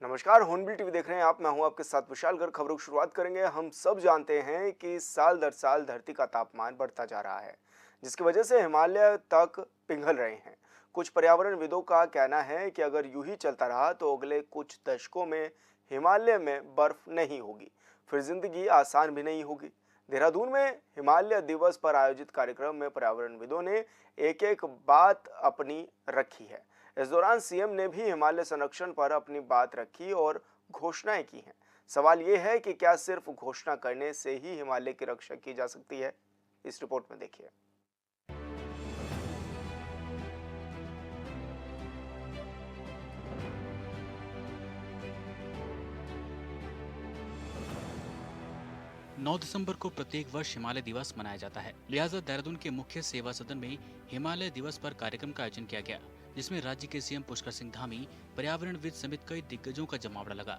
नमस्कार, hornbill TV देख रहे हैं आप। मैं हूं आपके साथ विशाल गर्ग। खबरों की शुरुआत करेंगे। हम सब जानते हैं कि साल दर साल धरती का तापमान बढ़ता जा रहा है, जिसकी वजह से हिमालय तक पिघल रहे हैं। कुछ पर्यावरणविदों का कहना है कि अगर यूं ही चलता रहा तो अगले कुछ दशकों में हिमालय में बर्फ नहीं होगी, फिर जिंदगी आसान भी नहीं होगी। देहरादून में हिमालय दिवस पर आयोजित कार्यक्रम में पर्यावरणविदों ने एक एक बात अपनी रखी है। इस दौरान सीएम ने भी हिमालय संरक्षण पर अपनी बात रखी और घोषणाएं की हैं। सवाल ये है कि क्या सिर्फ घोषणा करने से ही हिमालय की रक्षा की जा सकती है? इस रिपोर्ट में देखिए। 9 दिसंबर को प्रत्येक वर्ष हिमालय दिवस मनाया जाता है। लिहाजा देहरादून के मुख्य सेवा सदन में हिमालय दिवस पर कार्यक्रम का आयोजन किया गया, जिसमें राज्य के सीएम पुष्कर सिंह धामी, पर्यावरणविद समेत कई दिग्गजों का जमावड़ा लगा।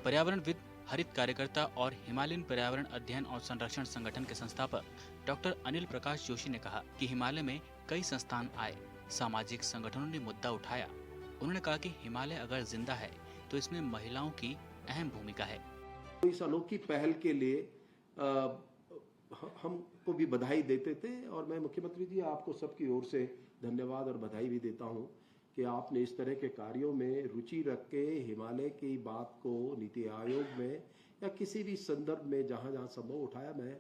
पर्यावरणविद, हरित कार्यकर्ता और हिमालयन पर्यावरण अध्ययन और संरक्षण संगठन के संस्थापक डॉक्टर अनिल प्रकाश जोशी ने कहा कि हिमालय में कई संस्थान आए, सामाजिक संगठनों ने मुद्दा उठाया। उन्होंने कहा कि हिमालय अगर जिंदा है तो इसमें महिलाओं की अहम भूमिका है। इस अनोखी पहल के लिए हमको भी बधाई देते थे और मैं मुख्यमंत्री जी आपको सबकी ओर से धन्यवाद और बधाई भी देता हूं कि आपने इस तरह के कार्यों में रुचि रख के हिमालय की बात को नीति आयोग में या किसी भी संदर्भ में जहां जहां संभव उठाया। मैं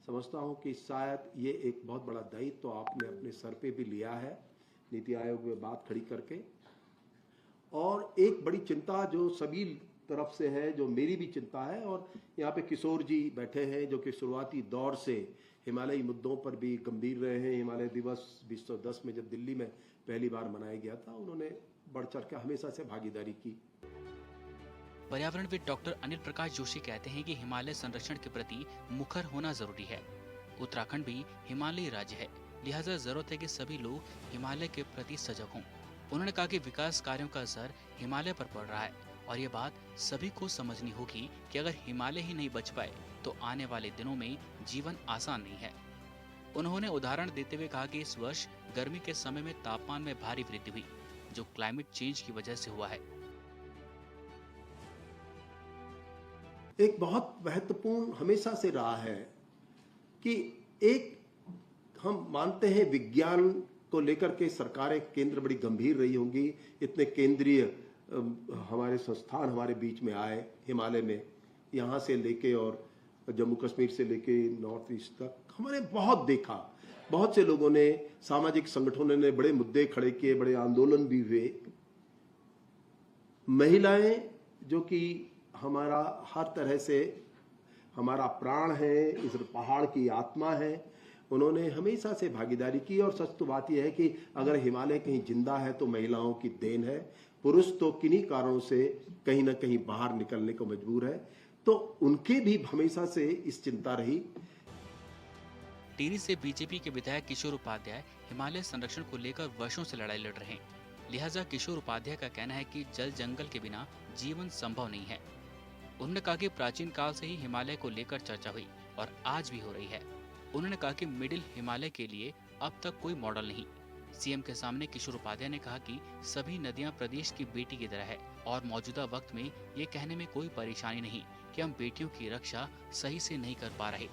समझता हूं कि शायद ये एक बहुत बड़ा दायित्व तो आपने अपने सर पे भी लिया है नीति आयोग में बात खड़ी करके। और एक बड़ी चिंता जो सभी तरफ से है, जो मेरी भी चिंता है, और यहाँ पे किशोर जी बैठे हैं जो कि शुरुआती दौर से हिमालयी मुद्दों पर भी गंभीर रहे हैं। हिमालय दिवस 2010 में जब दिल्ली में पहली बार मनाया गया था, उन्होंने बढ़ चढ़ कर हमेशा से भागीदारी की। पर्यावरणविद डॉक्टर अनिल प्रकाश जोशी कहते हैं कि हिमालय संरक्षण के प्रति मुखर होना जरूरी है। उत्तराखंड भी हिमालयी राज्य है, लिहाजा जरूरत है कि सभी लोग हिमालय के प्रति सजग हों। उन्होंने कहा कि विकास कार्यों का असर हिमालय पर पड़ रहा है और ये बात सभी को समझनी होगी कि अगर हिमालय ही नहीं बच पाए तो आने वाले दिनों में जीवन आसान नहीं है। उन्होंने उदाहरण देते हुए कहा कि इस वर्ष गर्मी के समय में तापमान में भारी वृद्धि हुई, जो क्लाइमेट चेंज की वजह से हुआ है। एक बहुत महत्वपूर्ण हमेशा से रहा है कि एक हम मानते हैं विज्ञान को लेकर के सरकारें केंद्र बड़ी गंभीर रही होंगी। इतने केंद्रीय हमारे संस्थान हमारे बीच में आए हिमालय में, यहाँ से लेके और जम्मू कश्मीर से लेके नॉर्थ ईस्ट तक हमने बहुत देखा। बहुत से लोगों ने, सामाजिक संगठनों ने बड़े मुद्दे खड़े किए, बड़े आंदोलन भी हुए। महिलाएं जो कि हमारा हर तरह से हमारा प्राण है, इस पहाड़ की आत्मा है, उन्होंने हमेशा से भागीदारी की। और सच तो बात यह है कि अगर हिमालय कहीं जिंदा है तो महिलाओं की देन है। पुरुष तो किन्हीं कारणों से कहीं ना कहीं बाहर निकलने को मजबूर है, तो उनके भी हमेशा से इस चिंता रही। टिहरी से बीजेपी के विधायक किशोर उपाध्याय हिमालय संरक्षण को लेकर वर्षों से लड़ाई लड़ रहे हैं। लिहाजा किशोर उपाध्याय का कहना है कि जल जंगल के बिना जीवन संभव नहीं है। उन्होंने कहा कि प्राचीन काल से ही हिमालय को लेकर चर्चा हुई और आज भी हो रही है। उन्होंने कहा कि मिडिल हिमालय के लिए अब तक कोई मॉडल नहीं। सीएम के सामने किशोर उपाध्याय ने कहा कि सभी नदियां प्रदेश की बेटी की तरह है और मौजूदा वक्त में ये कहने में कोई परेशानी नहीं कि हम बेटियों की रक्षा सही से नहीं कर पा रहे।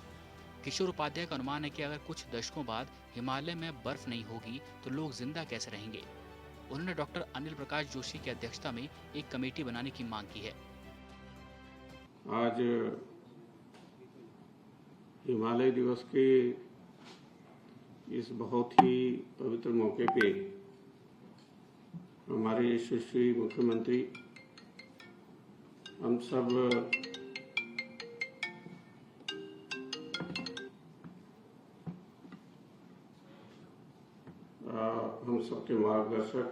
किशोर उपाध्याय का अनुमान है कि अगर कुछ दशकों बाद हिमालय में बर्फ नहीं होगी तो लोग जिंदा कैसे रहेंगे। उन्होंने डॉक्टर अनिल प्रकाश जोशी की अध्यक्षता में एक कमेटी बनाने की मांग की है। आज हिमालय दिवस के इस बहुत ही पवित्र मौके पे हमारे यशस्वी मुख्यमंत्री हम सब सबके मार्गदर्शक,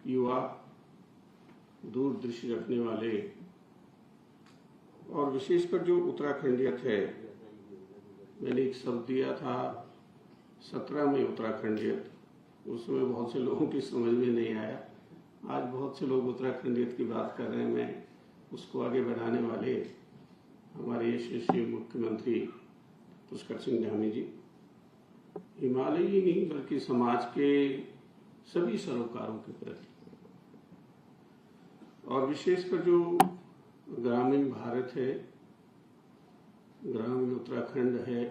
युवा, दूरदृष्टि रखने वाले और विशेषकर जो उत्तराखंडियत है, मैंने एक शब्द दिया था 17 में उत्तराखंडियत, उस समय बहुत से लोगों की समझ में नहीं आया। आज बहुत से लोग उत्तराखंडियत की बात कर रहे हैं। मैं उसको आगे बढ़ाने वाले हमारे यशस्वी मुख्यमंत्री पुष्कर सिंह धामी जी हिमालय ही नहीं बल्कि समाज के सभी सरोकारों के प्रति और विशेषकर जो ग्रामीण भारत है, ग्रामीण उत्तराखंड है,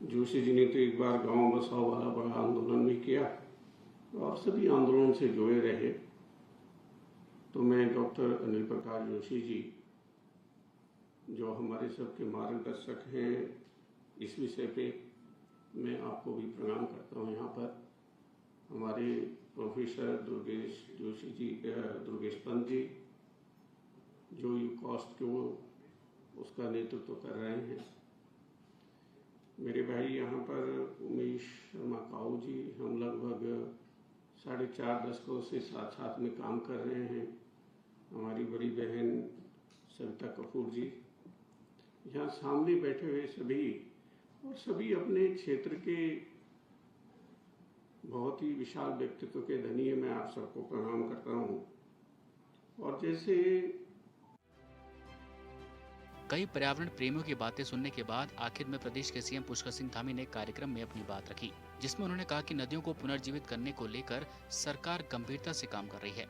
जोशी जी ने तो एक बार गांव बसाओ वाला बड़ा आंदोलन भी किया और सभी आंदोलन से जुड़े रहे। तो मैं डॉक्टर अनिल प्रकाश जोशी जी, जो हमारे सबके मार्गदर्शक हैं इस विषय पे, मैं आपको भी प्रणाम करता हूँ। यहाँ पर हमारे प्रोफेसर दुर्गेश जोशी जी, दुर्गेश पंत जी, जो यूकॉस्ट के वो उसका नेतृत्व कर रहे हैं। मेरे भाई यहाँ पर उमेश शर्मा काऊ जी, हम लगभग 4.5 दशकों से साथ साथ में काम कर रहे हैं। हमारी बड़ी बहन सविता कपूर जी, यहाँ सामने बैठे हुए सभी, और सभी अपने क्षेत्र के बहुत ही विशाल व्यक्तित्व के धनी है। मैं आप सबको प्रणाम करता हूँ। और जैसे कई पर्यावरण प्रेमियों की बातें सुनने के बाद आखिर में प्रदेश के सीएम पुष्कर सिंह धामी ने कार्यक्रम में अपनी बात रखी, जिसमें उन्होंने कहा कि नदियों को पुनर्जीवित करने को लेकर सरकार गंभीरता से काम कर रही है।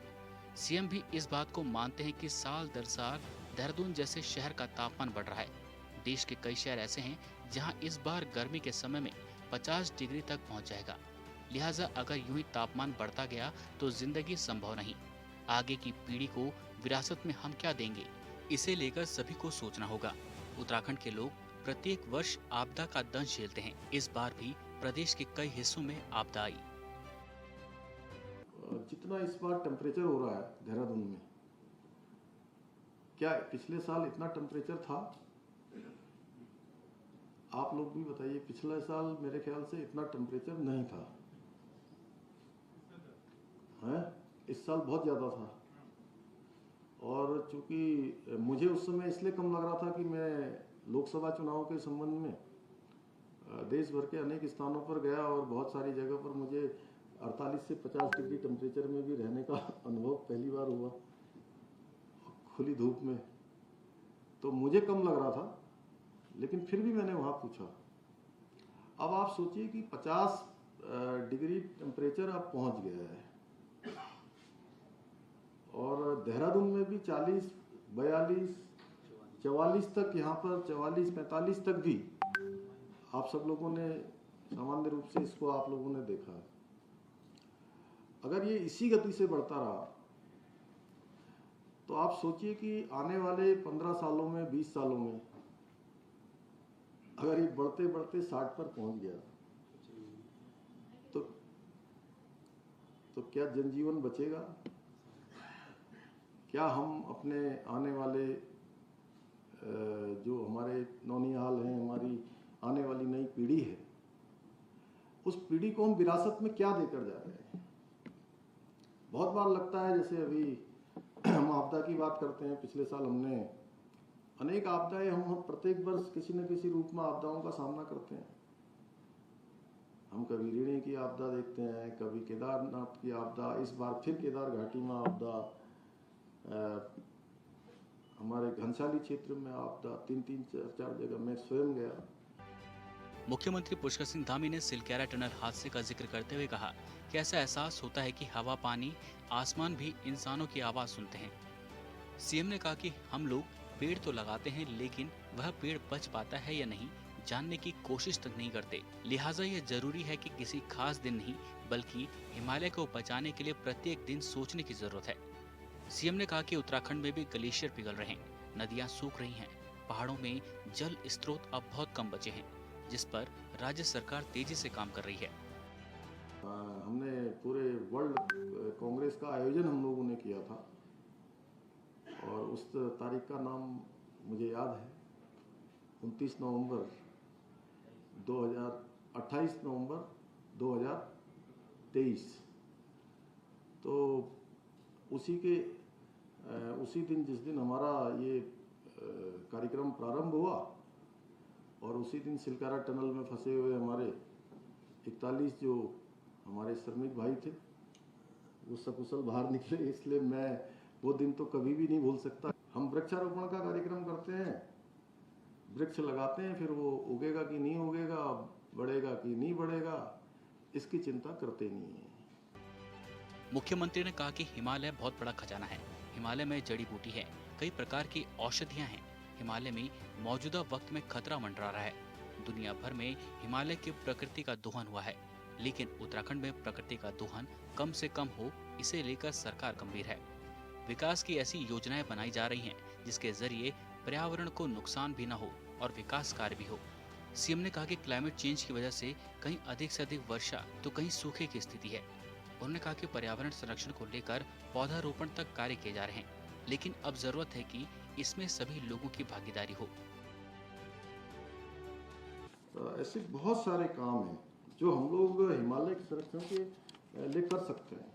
सीएम भी इस बात को मानते हैं कि साल दर साल देहरादून जैसे शहर का तापमान बढ़ रहा है। देश के कई शहर ऐसे हैं जहां इस बार गर्मी के समय में 50 डिग्री तक पहुंच जाएगा। लिहाजा अगर यूं ही तापमान बढ़ता गया तो जिंदगी संभव नहीं। आगे की पीढ़ी को विरासत में हम क्या देंगे, इसे लेकर सभी को सोचना होगा। उत्तराखंड के लोग प्रत्येक वर्ष आपदा का दंश झेलते हैं। इस बार भी प्रदेश के कई हिस्सों में आपदा आई। जितना इस बार टेम्परेचर हो रहा है देहरादून में, क्या पिछले साल इतना टेम्परेचर था? आप लोग भी बताइए। पिछले साल मेरे ख्याल से इतना टेम्परेचर नहीं था, है? इस साल बहुत ज़्यादा था। और चूंकि मुझे उस समय इसलिए कम लग रहा था कि मैं लोकसभा चुनाव के संबंध में देश भर के अनेक स्थानों पर गया और बहुत सारी जगह पर मुझे 48 से 50 डिग्री टेम्परेचर में भी रहने का अनुभव पहली बार हुआ, खुली धूप में। तो मुझे कम लग रहा था, लेकिन फिर भी मैंने वहाँ पूछा। अब आप सोचिए कि 50 डिग्री टेम्परेचर अब पहुँच गया है, और देहरादून में भी 40, 42, 44 तक, यहाँ पर 44, 45 तक भी आप सब लोगों ने सामान्य रूप से इसको आप लोगों ने देखा है। अगर ये इसी गति से बढ़ता रहा तो आप सोचिए कि आने वाले 15 सालों में, 20 सालों में अगर ये बढ़ते बढ़ते 60 पर पहुंच गया तो क्या जनजीवन बचेगा? क्या हम अपने आने वाले जो हमारे नौनिहाल हैं, हमारी आने वाली नई पीढ़ी है, उस पीढ़ी को हम विरासत में क्या देकर जा रहे हैं? बहुत बार लगता है, जैसे अभी हम आपदा की बात करते हैं, पिछले साल हमने अनेक आपदाएं, हम प्रत्येक वर्ष किसी न किसी रूप में आपदाओं का सामना करते हैं। हम कभी ऋणी की आपदा देखते हैं, कभी केदारनाथ की आपदा, इस बार फिर केदार घाटी में आपदा, हमारे घनसाली क्षेत्र में आपदा, 3-3, 4 जगह मैं स्वयं गया। मुख्यमंत्री पुष्कर सिंह धामी ने सिलक्यारा टनल हादसे का जिक्र करते हुए कहा कि ऐसा एहसास होता है कि हवा, पानी, आसमान भी इंसानों की आवाज सुनते हैं। सीएम ने कहा कि हम लोग पेड़ तो लगाते हैं, लेकिन वह पेड़ बच पाता है या नहीं जानने की कोशिश तक नहीं करते। लिहाजा यह जरूरी है कि किसी खास दिन नहीं, बल्कि हिमालय को बचाने के लिए प्रत्येक दिन सोचने की जरूरत है। सीएम ने कहा कि उत्तराखंड में भी ग्लेशियर पिघल रहे हैं, नदियां सूख रही हैं, पहाड़ों में जल स्रोत अब बहुत कम बचे हैं, जिस पर राज्य सरकार तेजी से काम कर रही है। हमने पूरे वर्ल्ड कांग्रेस का आयोजन हम लोगों ने किया था, और उस तारीख का नाम मुझे याद है, 29 नवंबर 28 नवंबर 2023। तो उसी दिन, जिस दिन हमारा ये कार्यक्रम प्रारंभ हुआ, और उसी दिन सिलक्यारा टनल में फंसे हुए हमारे 41 जो हमारे श्रमिक भाई थे, वो सकुशल बाहर निकले। इसलिए मैं वो दिन तो कभी भी नहीं भूल सकता। हम वृक्षारोपण का कार्यक्रम करते हैं, वृक्ष लगाते हैं, फिर वो उगेगा कि नहीं उगेगा, बढ़ेगा कि नहीं बढ़ेगा, इसकी चिंता करते नहीं है। मुख्यमंत्री ने कहा कि हिमालय बहुत बड़ा खजाना है, हिमालय में जड़ी बूटी है, कई प्रकार की औषधियां हैं। हिमालय में मौजूदा वक्त में खतरा मंडरा रहा है। दुनिया भर में हिमालय की प्रकृति का दोहन हुआ है, लेकिन उत्तराखंड में प्रकृति का दोहन कम से कम हो, इसे लेकर सरकार गंभीर है। विकास की ऐसी योजनाएं बनाई जा रही हैं जिसके जरिए पर्यावरण को नुकसान भी न हो और विकास कार्य भी हो। सीएम ने कहा कि क्लाइमेट चेंज की वजह से कहीं अधिक से अधिक वर्षा तो कहीं सूखे की स्थिति है। उन्होंने कहा कि पर्यावरण संरक्षण को लेकर पौधारोपण तक कार्य किए जा रहे हैं, लेकिन अब जरूरत है कि इसमें सभी लोगों की भागीदारी हो। ऐसे बहुत सारे काम हैं जो हम लोग हिमालय के संरक्षण के लिए कर सकते हैं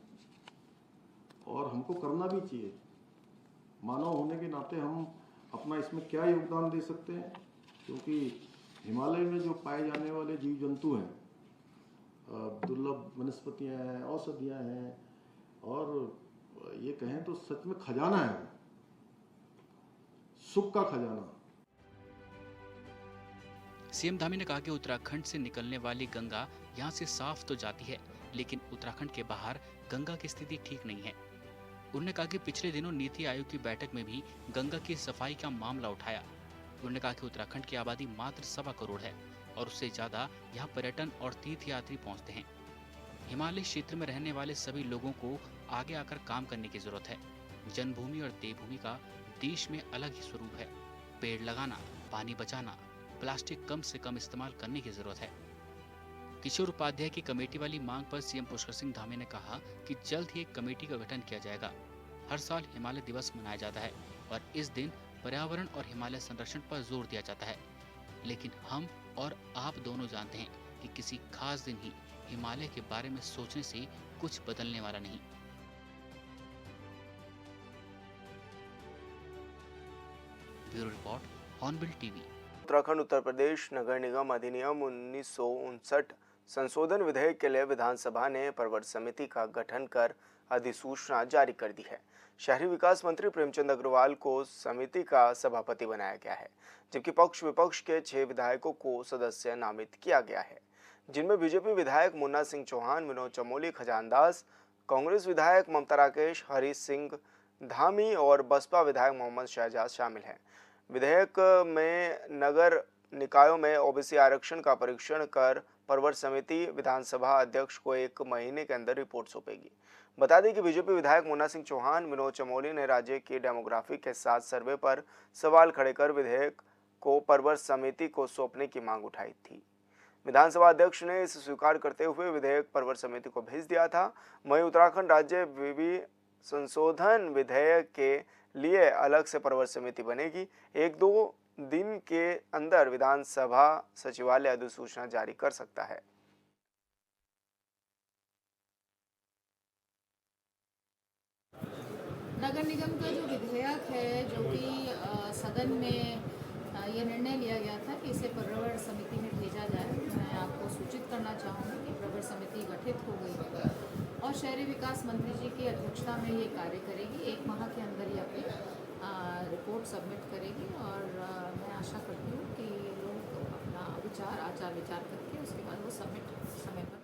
और हमको करना भी चाहिए। मानव होने के नाते हम अपना इसमें क्या योगदान दे सकते हैं, क्योंकि हिमालय में जो पाए जाने वाले जीव जंतु हैं, दुर्लभ वनस्पतियां हैं, औषधियां हैं, और ये कहें तो सच में खजाना है, सुख का खजाना। सीएम धामी ने कहा कि उत्तराखंड से निकलने वाली गंगा यहाँ से साफ तो जाती है, लेकिन उत्तराखंड के बाहर गंगा की स्थिति ठीक नहीं है। उन्होंने कहा कि पिछले दिनों नीति आयोग की बैठक में भी गंगा की सफाई का मामला उठाया। उन्होंने कहा कि उत्तराखंड की आबादी मात्र 1.25 करोड़ है और उससे ज्यादा यहाँ पर्यटन और तीर्थ यात्री पहुँचते हैं। हिमालय क्षेत्र में रहने वाले सभी लोगों को आगे आकर काम करने की जरूरत है। जन्मभूमि और देवभूमि का देश में अलग ही स्वरूप है। पेड़ लगाना, पानी बचाना, प्लास्टिक कम से कम इस्तेमाल करने की जरूरत है। किशोर उपाध्याय की कमेटी वाली मांग पर सीएम पुष्कर सिंह धामी ने कहा कि जल्द ही एक कमेटी का गठन किया जाएगा। हर साल हिमालय दिवस मनाया जाता है और इस दिन पर्यावरण और हिमालय संरक्षण पर जोर दिया जाता है, लेकिन हम और आप दोनों जानते हैं कि किसी खास दिन ही हिमालय के बारे में सोचने से कुछ बदलने वाला नहीं। Bureau report, Hornbill TV. Uttarakhand Uttar Pradesh नगर निगम अधिनियम 1959 संशोधन विधेयक के लिए विधानसभा ने प्रवर समिति का गठन कर अधिसूचना जारी कर दी है। शहरी विकास मंत्री प्रेमचंद अग्रवाल को समिति का सभापति बनाया गया है, जबकि पक्ष विपक्ष के 6 विधायकों को सदस्य नामित किया गया है, जिनमें बीजेपी विधायक मुन्ना सिंह चौहान, विनोद चमोली, खजानदास, कांग्रेस विधायक ममता राकेश, हरीश सिंह धामी और बसपा विधायक मोहम्मद शहजाद शामिल हैं। विधेयक में नगर निकायों में ओबीसी आरक्षण का परीक्षण कर प्रवर समिति विधानसभा अध्यक्ष को 1 महीने के अंदर रिपोर्ट सौंपेगी। बता दें कि बीजेपी विधायक मुन्ना सिंह चौहान, विनोद चमोली ने राज्य की डेमोग्राफी के साथ सर्वे पर सवाल खड़े कर विधेयक को प्रवर समिति को सौंपने की मांग उठाई थी। विधानसभा अध्यक्ष ने इसे स्वीकार करते हुए विधेयक प्रवर समिति को भेज दिया था। वहीं उत्तराखंड राज्य विधि संशोधन विधेयक के लिए अलग से प्रवर समिति बनेगी। 1-2 दिन के अंदर विधानसभा सचिवालय अधिसूचना जारी कर सकता है। नगर निगम का जो विधेयक है, जो कि सदन में ये निर्णय लिया गया था कि इसे प्रवर समिति में भेजा जाए, मैं आपको सूचित करना चाहूँगी कि प्रवर समिति गठित हो गई है और शहरी विकास मंत्री जी की अध्यक्षता में ये कार्य करेगी। 1 माह के अंदर ही अपनी रिपोर्ट सबमिट करेगी और मैं आशा करती हूँ कि लोग अपना आचार विचार करके उसके बाद वो सबमिट समय पर।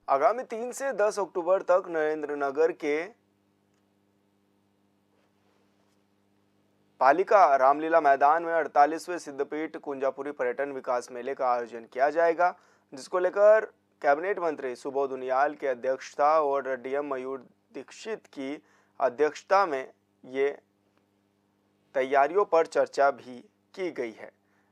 आगामी 3 से 10 अक्टूबर तक नरेंद्रनगर के पालिका रामलीला मैदान में 48वें सिद्धपीठ कुंजापुरी पर्यटन विकास मेले का आयोजन किया जाएगा, जिसको लेकर कैबिनेट मंत्री सुबोध उनियाल की अध्यक्षता और डीएम मयूर दीक्षित की अध्यक्षता में ये तैयारियों पर चर्चा भी की गई है।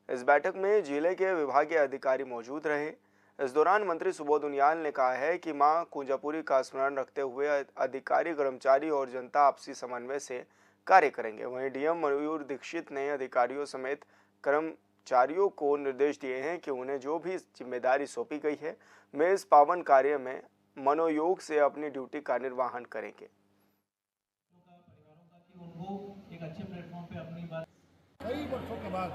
इस बैठक में जिले के विभागीय अधिकारी मौजूद रहे। इस दौरान मंत्री सुबोध उनियाल ने कहा है कि मां कुंजापुरी का स्मरण रखते हुए अधिकारी, कर्मचारी और जनता आपसी समन्वय से कार्य करेंगे। वहीं डीएम मयूर दीक्षित ने अधिकारियों समेत कर्मचारियों को निर्देश दिए हैं कि उन्हें जो भी जिम्मेदारी सौंपी गई है वे इस पावन कार्य में मनोयोग से अपनी ड्यूटी का निर्वहन करेंगे। कई वर्षों के बाद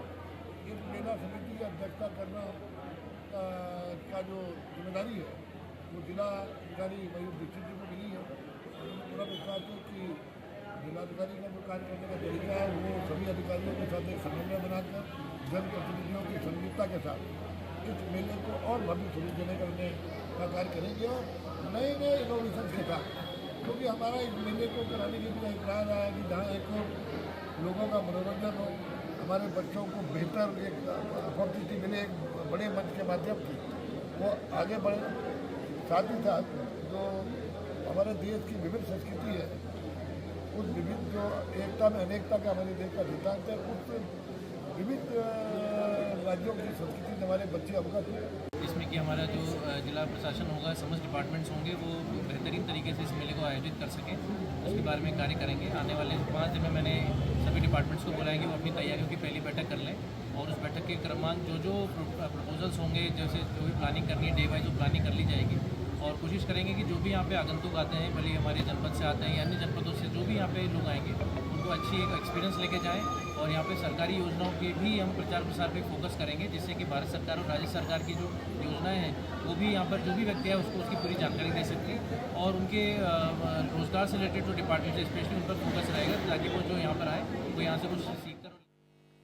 इस मेला समिति की अध्यक्षता करना का जो जिम्मेदारी है वो जिला अधिकारी मयूर दीक्षित जी को मिली है। पूरा विश्वास है कि जिलाधिकारी का जो कार्य करने का तरीका है वो सभी अधिकारियों के साथ एक समन्वय बनाकर जनप्रतिनिधियों की संयुक्ता के साथ इस मेले को और भव्य स्वरूप देने करने का कार्य करेंगे और नए इनोवेशन के साथ क्योंकि हमारा इस मेले को कराने के लिए अभिप्राय रहा है कि जहाँ एक लोगों का मनोरंजन हो, हमारे बच्चों को बेहतर एक अपॉर्चुनिटी मिले एक बड़े मंच के माध्यम से वो आगे बढ़े। साथ ही साथ जो हमारे देश की विभिन्न संस्कृति है, उस विभिन्न जो एकता में अनेकता का हमारे देश का सिद्धांत है, उस विभिन्न राज्यों की संस्कृति से हमारे बच्चे अवगत हुए। इसमें कि हमारा जो जिला प्रशासन होगा, समस्त डिपार्टमेंट्स होंगे, वो बेहतरीन तरीके से इस मेले को आयोजित कर सकें, उसके बारे में कार्य करेंगे। आने वाले 5 दिन में मैंने सभी डिपार्टमेंट्स को बुलाएंगे, वो अपनी तैयारियों की पहली बैठक कर लें और उस बैठक के क्रमांक जो प्रपोजल्स होंगे, जैसे जो भी प्लानिंग करनी है, डे वाइज वो प्लानिंग कर ली जाएगी और कोशिश करेंगे कि जो भी यहाँ पे आगंतुक आते हैं, भले हमारे जनपद से आते हैं या अन्य जनपदों से जो भी यहाँ पे लोग आएंगे, उनको अच्छी एक एक्सपीरियंस लेके जाएं और यहाँ पे सरकारी योजनाओं के भी हम प्रचार प्रसार पे फोकस करेंगे, जिससे कि भारत सरकार और राज्य सरकार की जो योजनाएं हैं वो भी यहाँ पर जो भी व्यक्ति है उसको उसकी पूरी जानकारी दे सकते हैं और उनके रोजगार से रिलेटेड जो डिपार्टमेंट है स्पेशली उन पर फोकस रहेगा, ताकि वो जो यहाँ पर आए वो यहाँ से कुछ सीख कर।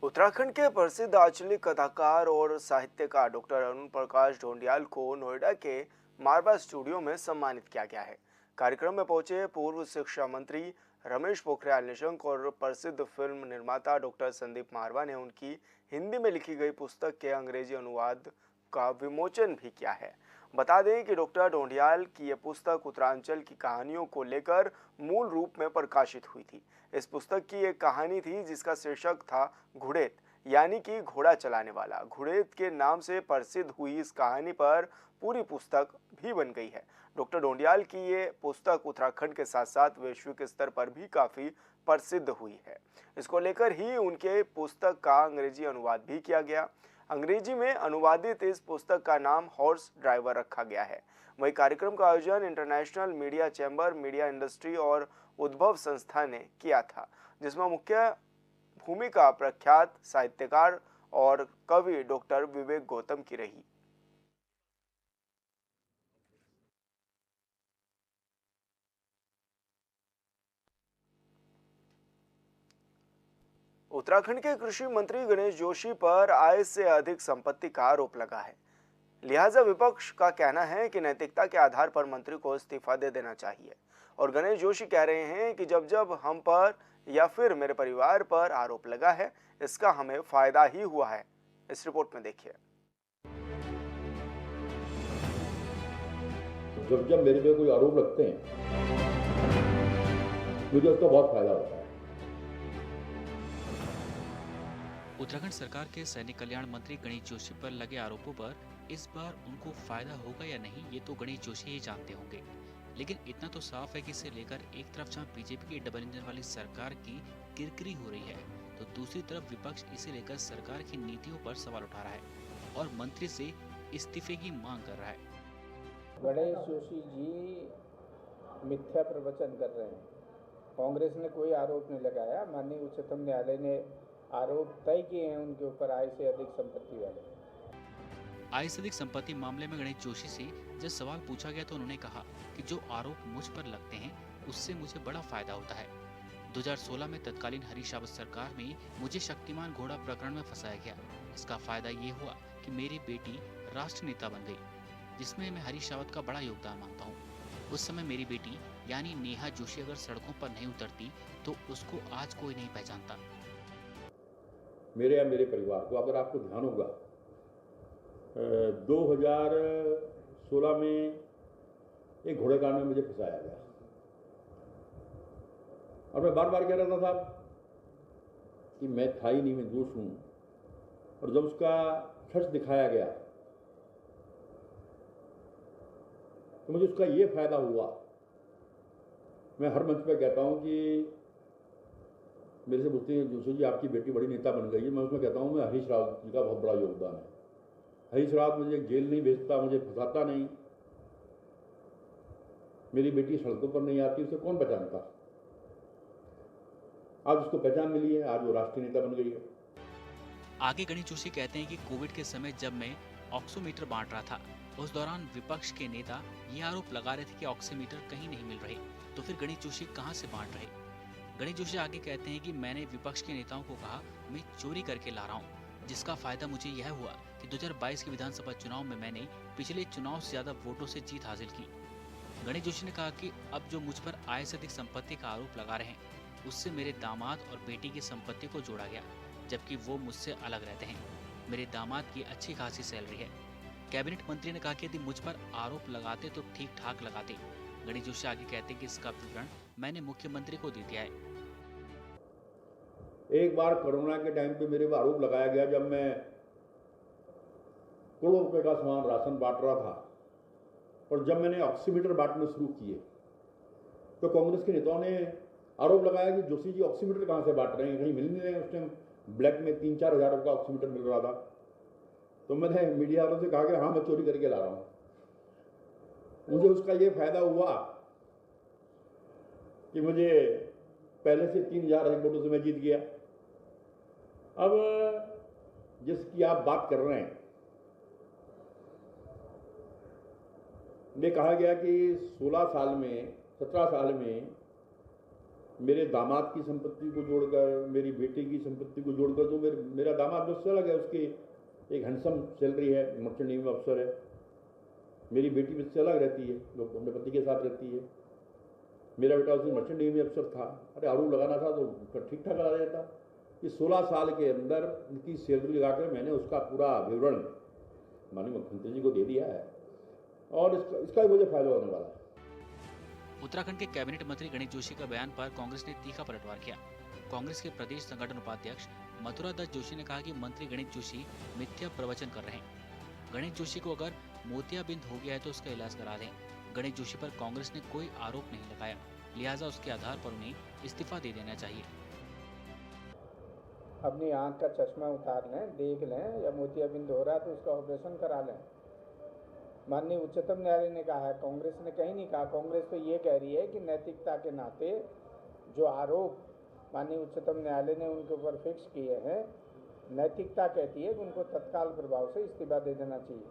उत्तराखंड के प्रसिद्ध आंचलिक कथाकार और साहित्यकार डॉक्टर अरुण प्रकाश ढोंडियाल को नोएडा के मारवा स्टूडियो में सम्मानित किया गया है। कार्यक्रम में पहुंचे पूर्व शिक्षा मंत्री रमेश पोखरियाल निशंक और प्रसिद्ध फिल्म निर्माता डॉक्टर संदीप मारवा ने उनकी हिंदी में लिखी गई पुस्तक के अंग्रेजी अनुवाद का विमोचन भी किया है। बता दें कि डॉक्टर ढोंडियाल की यह पुस्तक उत्तरांचल की कहानियों को लेकर मूल रूप में प्रकाशित हुई थी। इस पुस्तक की एक कहानी थी जिसका शीर्षक था घुड़ेत, यानी कि घोड़ा चलाने वाला। घुड़ेत के नाम से प्रसिद्ध हुई इस कहानी पर पूरी पुस्तक भी बन गई है। डॉक्टर ढोंडियाल की ये पुस्तक उत्तराखंड के साथ साथ वैश्विक स्तर पर भी काफ़ी प्रसिद्ध हुई है। इसको लेकर ही उनके पुस्तक का अंग्रेजी अनुवाद भी किया गया। अंग्रेजी में अनुवादित इस पुस्तक का नाम हॉर्स ड्राइवर रखा गया है। वही कार्यक्रम का आयोजन international media chamber, media industry और उद्भव संस्था ने किया था, जिसमें मुख्य भूमिका प्रख्यात साहित्यकार और कवि डॉक्टर विवेक गौतम की रही। उत्तराखंड के कृषि मंत्री गणेश जोशी पर आय से अधिक संपत्ति का आरोप लगा है। लिहाजा विपक्ष का कहना है कि नैतिकता के आधार पर मंत्री को इस्तीफा दे देना चाहिए और गणेश जोशी कह रहे हैं कि जब जब हम पर या फिर मेरे परिवार पर आरोप लगा है, इसका हमें फायदा ही हुआ है। इस रिपोर्ट में देखिए। जब जब मेरे पे कोई आरोप लगते हैं, मुझे उसका बहुत फायदा होता है। उत्तराखंड सरकार के सैनिक कल्याण मंत्री गणेश जोशी पर लगे आरोपों पर इस बार उनको फायदा होगा या नहीं, ये तो गणेश जोशी ही जानते होंगे। लेकिन इतना तो साफ है कि इसे लेकर एक तरफ जहां बीजेपी की डबल इंजन वाली सरकार की किरकिरी हो रही है, तो दूसरी तरफ विपक्ष इसे लेकर सरकार की नीतियों पर सवाल उठा रहा है और मंत्री से इस्तीफे की मांग कर रहा है। गणेश जोशी जी मिथ्या प्रवचन कर रहे हैं। कांग्रेस ने कोई आरोप नहीं लगाया। माननीय उच्चतम न्यायालय ने आरोप तय किए हैं उनके ऊपर आय से अधिक संपत्ति वाले। आय से अधिक संपत्ति मामले में गणेश जोशी से जब सवाल पूछा गया तो उन्होंने कहा कि जो आरोप मुझ पर लगते हैं उससे मुझे बड़ा फायदा होता है। 2016 में तत्कालीन हरीश रावत सरकार में मुझे शक्तिमान घोड़ा प्रकरण में फंसाया गया। इसका फायदा ये हुआ कि मेरी बेटी राष्ट्र नेता बन गई, जिसमें मैं हरीश रावत का बड़ा योगदान मानता हूँ। उस समय मेरी बेटी यानी नेहा जोशी अगर सड़कों पर नहीं उतरती तो उसको आज कोई नहीं पहचानता। मेरे या मेरे परिवार को, अगर आपको ध्यान होगा, 2016 में एक घोड़े कांड में मुझे फंसाया गया और मैं बार बार कह रहा था साहब कि मैं था ही नहीं, मैं दोष हूं। और जब उसका सच दिखाया गया तो मुझे उसका ये फायदा हुआ। मैं हर मंच पे कहता हूं कि मेरे से पूछते हैं जोशी जी आपकी बेटी बड़ी नेता बन गई है, मैं उसमें कहता हूँ मैं हरीश रावत जी का बहुत बड़ा योगदान है। हरीश रावत मुझे जेल नहीं भेजता, मुझे फंसाता नहीं, मेरी बेटी सड़कों पर नहीं आती, उसे कौन पहचानता। आज उसको पहचान मिली है, आज वो राष्ट्रीय नेता बन गई है। आगे गणेश जोशी कहते हैं कि कोविड के समय जब मैं ऑक्सीमीटर बांट रहा था, उस दौरान विपक्ष के नेता ये आरोप लगा रहे थे कि ऑक्सीमीटर कहीं नहीं मिल रहे, तो फिर गणेश जोशी कहाँ से बांट रहे। गणेश जोशी आगे कहते हैं कि मैंने विपक्ष के नेताओं को कहा मैं चोरी करके ला रहा हूं, जिसका फायदा मुझे यह हुआ कि 2022 के विधानसभा चुनाव में मैंने पिछले चुनाव से ज्यादा वोटों से जीत हासिल की। गणेश जोशी ने कहा कि अब जो मुझ पर आय से अधिक संपत्ति का आरोप लगा रहे हैं, उससे मेरे दामाद और बेटी की संपत्ति को जोड़ा गया, जबकि वो मुझसे अलग रहते हैं। मेरे दामाद की अच्छी खासी सैलरी है। कैबिनेट मंत्री ने कहा कि यदि मुझ पर आरोप लगाते तो ठीक ठाक लगाते। गणेश जोशी आगे कहते कि इसका विवरण मैंने मुख्यमंत्री को दे दिया है। एक बार कोरोना के टाइम पे मेरे पर आरोप लगाया गया, जब मैं करोड़ों रुपए का सामान राशन बांट रहा था, और जब मैंने ऑक्सीमीटर बांटने शुरू किए तो कांग्रेस के नेताओं ने आरोप लगाया कि जोशी जी ऑक्सीमीटर कहाँ से बांट रहे हैं, कहीं मिल नहीं रहे हैं। उस टाइम ब्लैक में 3-4 हज़ार रुपये का ऑक्सीमीटर मिल रहा था। तो मैंने मीडिया वालों से कहा कि हाँ, मैं चोरी करके ला रहा हूँ। मुझे उसका ये फायदा हुआ कि मुझे पहले से 3,000 अधिक वोटों से मैं जीत गया। अब जिसकी आप बात कर रहे हैं, ये कहा गया कि 17 साल में मेरे दामाद की संपत्ति को जोड़कर, मेरी बेटी की संपत्ति को जोड़कर, तो मेरा दामाद मुझसे अलग है, उसकी एक हैंडसम सैलरी है, मर्चेंट नेवी में अफसर है। मेरी बेटी मुझसे अलग रहती है, वो अपने पति के साथ रहती है। मेरा बेटा उस दिन मर्चेंट नेवी में अफसर था। अरे आरोप लगाना था तो ठीक ठाक लगा देता। कि 16 साल के अंदर उनकी सैलरी लगाकर मैंने उसका पूरा विवरण माननीय मुख्यमंत्री जी को दे दिया है, और इसका भी मुझे फायदा होने वाला है। उत्तराखंड के कैबिनेट मंत्री गणेश जोशी का बयान पर कांग्रेस ने तीखा पलटवार किया। कांग्रेस के प्रदेश संगठन उपाध्यक्ष मथुरा दास जोशी ने कहा कि मंत्री गणेश जोशी मिथ्या प्रवचन कर रहे हैं। गणेश जोशी को अगर मोतियाबिंद हो गया है तो उसका इलाज करा दें। गणेश जोशी पर कांग्रेस ने कोई आरोप नहीं लगाया, लिहाजा उसके आधार पर उन्हें इस्तीफा दे देना चाहिए। अपनी आंख का चश्मा उतार लें, देख लें, या मोतियाबिंद हो रहा है तो उसका ऑपरेशन करा लें। माननीय उच्चतम न्यायालय ने कहा है, कांग्रेस ने कहीं नहीं कहा। कांग्रेस तो ये कह रही है कि नैतिकता के नाते जो आरोप माननीय उच्चतम न्यायालय ने उनके ऊपर फिक्स किए हैं, नैतिकता कहती है कि उनको तत्काल प्रभाव से इस्तीफा दे देना चाहिए।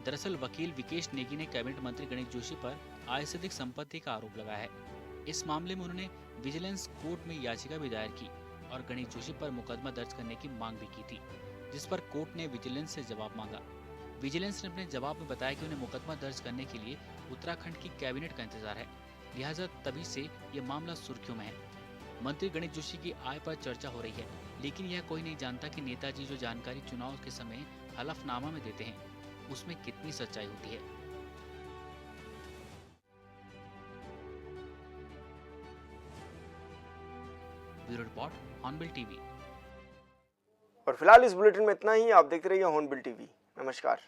दरअसल वकील विकेश नेगी ने कैबिनेट मंत्री गणेश जोशी पर आय से अधिक संपत्ति का आरोप लगाया है। इस मामले में उन्होंने विजिलेंस कोर्ट में याचिका भी दायर की और गणेश जोशी पर मुकदमा दर्ज करने की मांग भी की थी, जिस पर कोर्ट ने विजिलेंस से जवाब मांगा। विजिलेंस ने अपने जवाब में बताया कि उन्हें मुकदमा दर्ज करने के लिए उत्तराखंड की कैबिनेट का इंतजार है, लिहाजा तभी से ये मामला सुर्खियों में है। मंत्री गणेश जोशी की आय पर चर्चा हो रही है, लेकिन यह कोई नहीं जानता कि नेताजी जो जानकारी चुनाव के समय हलफनामा में देते हैं, उसमें कितनी सच्चाई होती है। Bureau report, Hornbill TV. और फिलहाल इस बुलेटिन में इतना ही। आप देखते रहिए हॉर्नबिल टीवी। नमस्कार।